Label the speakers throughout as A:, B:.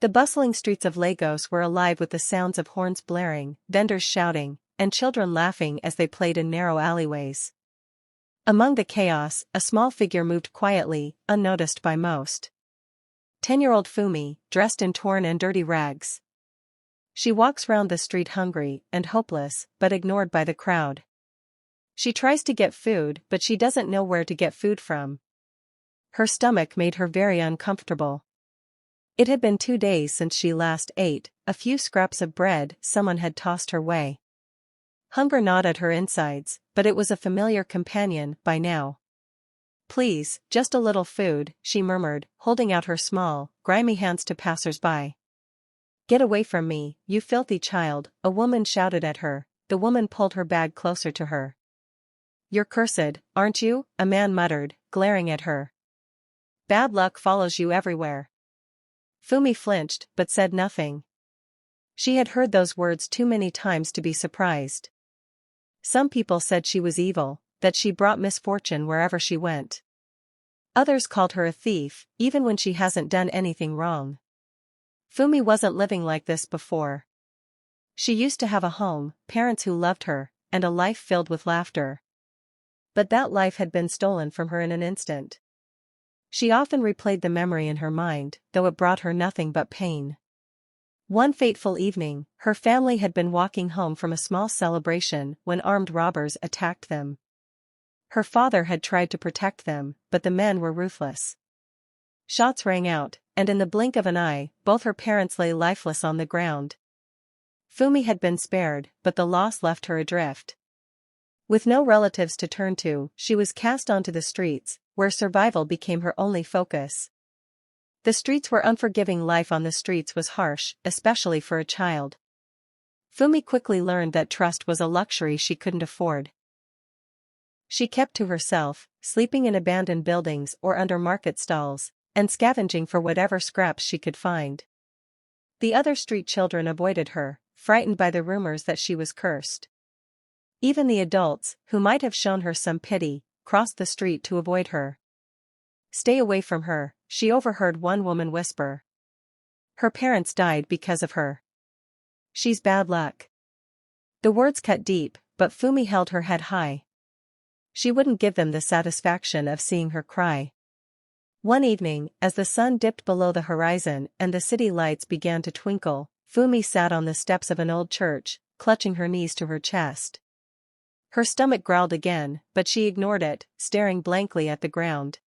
A: The bustling streets of Lagos were alive with the sounds of horns blaring, vendors shouting, and children laughing as they played in narrow alleyways. Among the chaos, a small figure moved quietly, unnoticed by most. 10-year-old Fumi, dressed in torn and dirty rags. She walks round the street hungry and hopeless, but ignored by the crowd. She tries to get food, but she doesn't know where to get food from. Her stomach made her very uncomfortable. It had been 2 days since she last ate a few scraps of bread someone had tossed her way. Hunger gnawed at her insides, but it was a familiar companion by now. "Please, just a little food," she murmured, holding out her small, grimy hands to passers-by. "Get away from me, you filthy child," a woman shouted at her. The woman pulled her bag closer to her. "You're cursed, aren't you?" a man muttered, glaring at her. "Bad luck follows you everywhere." Fumi flinched, but said nothing. She had heard those words too many times to be surprised. Some people said she was evil, that she brought misfortune wherever she went. Others called her a thief, even when she hasn't done anything wrong. Fumi wasn't living like this before. She used to have a home, parents who loved her, and a life filled with laughter. But that life had been stolen from her in an instant. She often replayed the memory in her mind, though it brought her nothing but pain. One fateful evening, her family had been walking home from a small celebration when armed robbers attacked them. Her father had tried to protect them, but the men were ruthless. Shots rang out, and in the blink of an eye, both her parents lay lifeless on the ground. Fumi had been spared, but the loss left her adrift. With no relatives to turn to, she was cast onto the streets, where survival became her only focus. The streets were unforgiving. Life on the streets was harsh, especially for a child. Fumi quickly learned that trust was a luxury she couldn't afford. She kept to herself, sleeping in abandoned buildings or under market stalls, and scavenging for whatever scraps she could find. The other street children avoided her, frightened by the rumors that she was cursed. Even the adults, who might have shown her some pity, crossed the street to avoid her. "Stay away from her," she overheard one woman whisper. "Her parents died because of her. She's bad luck." The words cut deep, but Fumi held her head high. She wouldn't give them the satisfaction of seeing her cry. One evening, as the sun dipped below the horizon and the city lights began to twinkle, Fumi sat on the steps of an old church, clutching her knees to her chest. Her stomach growled again, but she ignored it, staring blankly at the ground.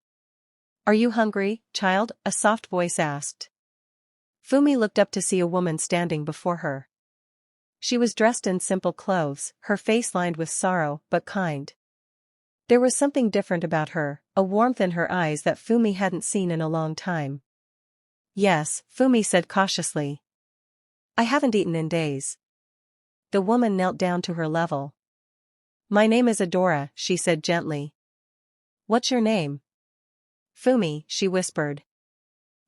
A: "Are you hungry, child?" a soft voice asked. Fumi looked up to see a woman standing before her. She was dressed in simple clothes, her face lined with sorrow, but kind. There was something different about her, a warmth in her eyes that Fumi hadn't seen in a long time. "Yes," Fumi said cautiously. "I haven't eaten in days." The woman knelt down to her level. "My name is Adora," she said gently. "What's your name?" "Fumi," she whispered.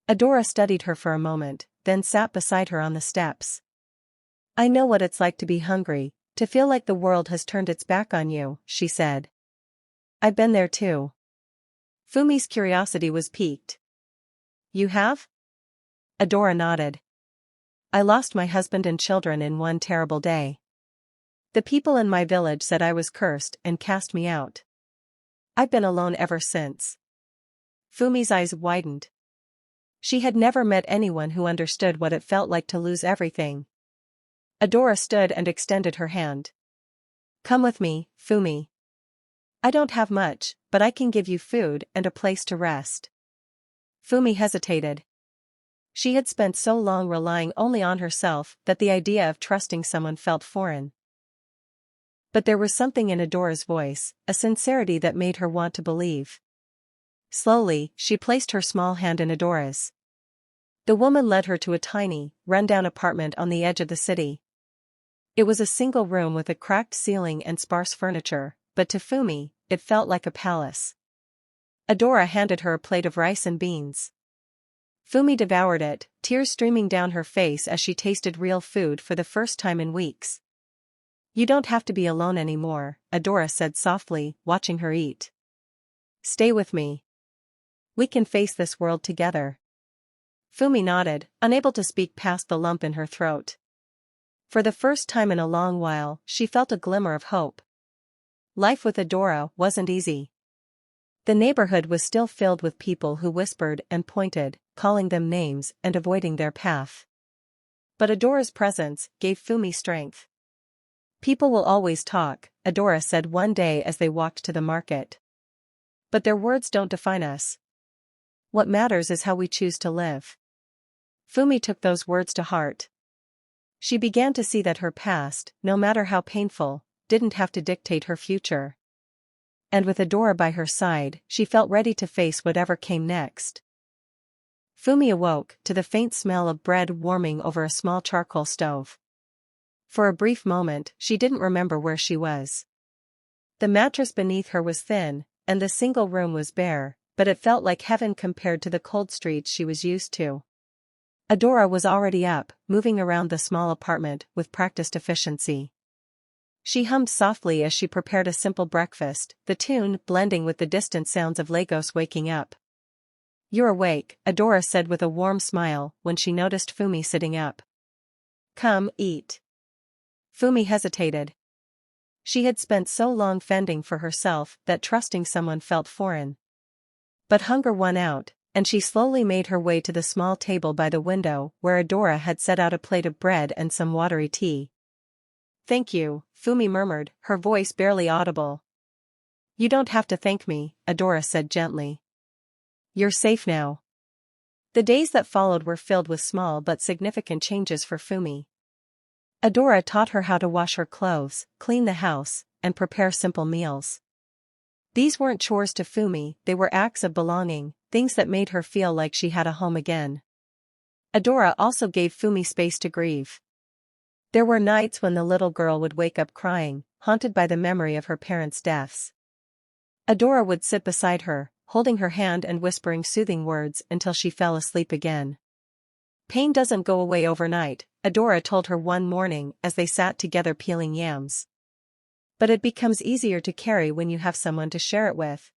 A: Adora studied her for a moment, then sat beside her on the steps. "I know what it's like to be hungry, to feel like the world has turned its back on you," she said. "I've been there too." Fumi's curiosity was piqued. "You have?" Adora nodded. "I lost my husband and children in one terrible day. The people in my village said I was cursed and cast me out. I've been alone ever since." Fumi's eyes widened. She had never met anyone who understood what it felt like to lose everything. Adora stood and extended her hand. "Come with me, Fumi. I don't have much, but I can give you food and a place to rest." Fumi hesitated. She had spent so long relying only on herself that the idea of trusting someone felt foreign. But there was something in Adora's voice, a sincerity that made her want to believe. Slowly, she placed her small hand in Adora's. The woman led her to a tiny, run-down apartment on the edge of the city. It was a single room with a cracked ceiling and sparse furniture, but to Fumi, it felt like a palace. Adora handed her a plate of rice and beans. Fumi devoured it, tears streaming down her face as she tasted real food for the first time in weeks. "You don't have to be alone anymore," Adora said softly, watching her eat. "Stay with me. We can face this world together." Fumi nodded, unable to speak past the lump in her throat. For the first time in a long while, she felt a glimmer of hope. Life with Adora wasn't easy. The neighborhood was still filled with people who whispered and pointed, calling them names and avoiding their path. But Adora's presence gave Fumi strength. People will always talk, Adora said one day as they walked to the market. But their words don't define us. What matters is how we choose to live. Fumi took those words to heart. She began to see that her past, no matter how painful, didn't have to dictate her future. And with Adora by her side, she felt ready to face whatever came next. Fumi awoke to the faint smell of bread warming over a small charcoal stove. For a brief moment, she didn't remember where she was. The mattress beneath her was thin, and the single room was bare, but it felt like heaven compared to the cold streets she was used to. Adora was already up, moving around the small apartment with practiced efficiency. She hummed softly as she prepared a simple breakfast, the tune blending with the distant sounds of Lagos waking up. "You're awake," Adora said with a warm smile when she noticed Fumi sitting up. "Come, eat." Fumi hesitated. She had spent so long fending for herself that trusting someone felt foreign. But hunger won out, and she slowly made her way to the small table by the window where Adora had set out a plate of bread and some watery tea. "Thank you," Fumi murmured, her voice barely audible. "You don't have to thank me," Adora said gently. "You're safe now." The days that followed were filled with small but significant changes for Fumi. Adora taught her how to wash her clothes, clean the house, and prepare simple meals. These weren't chores to Fumi, they were acts of belonging, things that made her feel like she had a home again. Adora also gave Fumi space to grieve. There were nights when the little girl would wake up crying, haunted by the memory of her parents' deaths. Adora would sit beside her, holding her hand and whispering soothing words until she fell asleep again. "Pain doesn't go away overnight," Adora told her one morning as they sat together peeling yams. "But it becomes easier to carry when you have someone to share it with."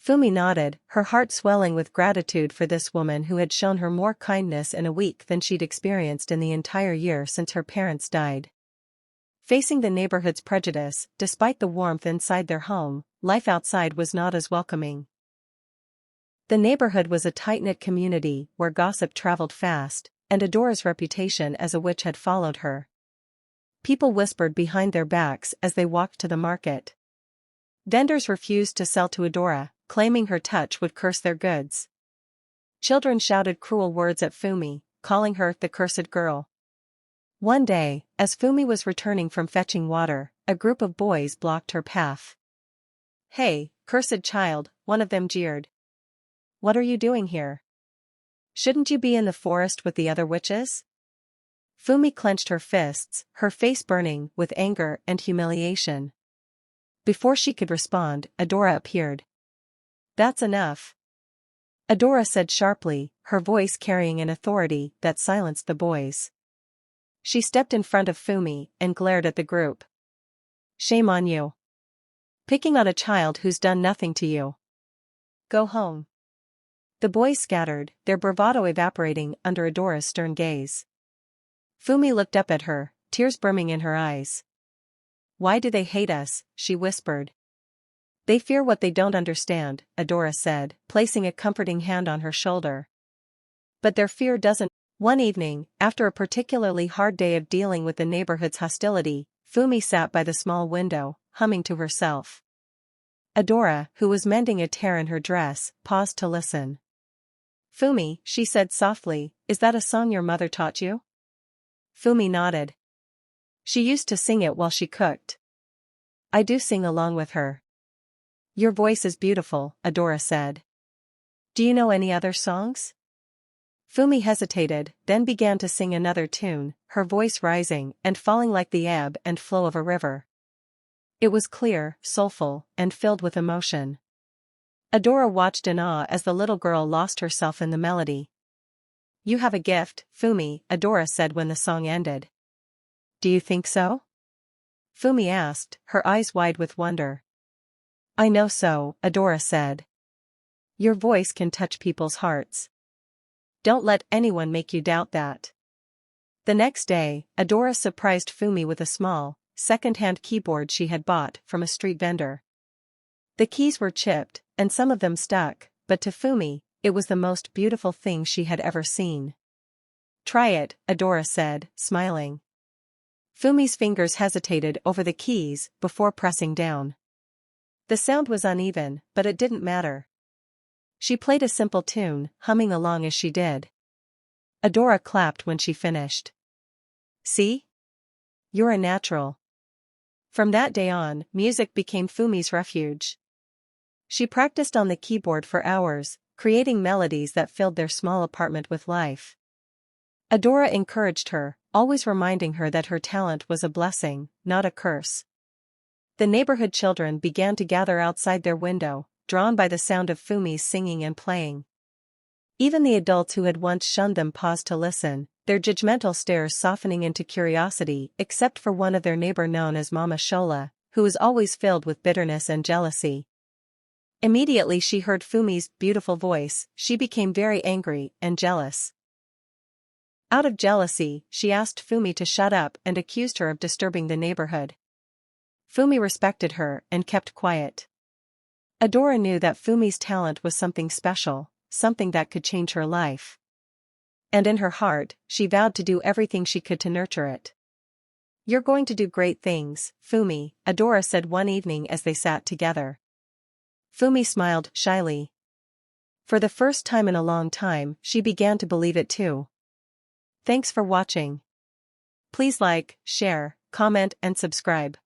A: Fumi nodded, her heart swelling with gratitude for this woman who had shown her more kindness in a week than she'd experienced in the entire year since her parents died. Facing the neighborhood's prejudice, despite the warmth inside their home, life outside was not as welcoming. The neighborhood was a tight-knit community where gossip traveled fast, and Adora's reputation as a witch had followed her. People whispered behind their backs as they walked to the market. Vendors refused to sell to Adora, claiming her touch would curse their goods. Children shouted cruel words at Fumi, calling her the cursed girl. One day, as Fumi was returning from fetching water, a group of boys blocked her path. "Hey, cursed child," one of them jeered. "What are you doing here? Shouldn't you be in the forest with the other witches?" Fumi clenched her fists, her face burning with anger and humiliation. Before she could respond, Adora appeared. "That's enough," Adora said sharply, her voice carrying an authority that silenced the boys. She stepped in front of Fumi and glared at the group. "Shame on you. Picking on a child who's done nothing to you. Go home." The boys scattered, their bravado evaporating under Adora's stern gaze. Fumi looked up at her, tears brimming in her eyes. "Why do they hate us?" she whispered. "They fear what they don't understand," Adora said, placing a comforting hand on her shoulder. "But their fear doesn't." One evening, after a particularly hard day of dealing with the neighborhood's hostility, Fumi sat by the small window, humming to herself. Adora, who was mending a tear in her dress, paused to listen. "Fumi," she said softly, "is that a song your mother taught you?" Fumi nodded. "She used to sing it while she cooked. I do sing along with her." "Your voice is beautiful," Adora said. "Do you know any other songs?" Fumi hesitated, then began to sing another tune, her voice rising and falling like the ebb and flow of a river. It was clear, soulful, and filled with emotion. Adora watched in awe as the little girl lost herself in the melody. "You have a gift, Fumi," Adora said when the song ended. "Do you think so?" Fumi asked, her eyes wide with wonder. "I know so," Adora said. "Your voice can touch people's hearts." Don't let anyone make you doubt that. The next day, Adora surprised Fumi with a small, second-hand keyboard she had bought from a street vendor. The keys were chipped, and some of them stuck, but to Fumi, it was the most beautiful thing she had ever seen. Try it, Adora said, smiling. Fumi's fingers hesitated over the keys before pressing down. The sound was uneven, but it didn't matter. She played a simple tune, humming along as she did. Adora clapped when she finished. See? You're a natural. From that day on, music became Fumi's refuge. She practiced on the keyboard for hours, creating melodies that filled their small apartment with life. Adora encouraged her, always reminding her that her talent was a blessing, not a curse. The neighborhood children began to gather outside their window, drawn by the sound of Fumi's singing and playing. Even the adults who had once shunned them paused to listen, their judgmental stares softening into curiosity, except for one of their neighbor known as Mama Shola, who was always filled with bitterness and jealousy. Immediately she heard Fumi's beautiful voice, she became very angry and jealous. Out of jealousy, she asked Fumi to shut up and accused her of disturbing the neighborhood. Fumi respected her and kept quiet. Adora knew that Fumi's talent was something special, something that could change her life. And in her heart, she vowed to do everything she could to nurture it. You're going to do great things, Fumi, Adora said one evening as they sat together. Fumi smiled shyly. For the first time in a long time, she began to believe it too. Thanks for watching. Please like, share, comment and subscribe.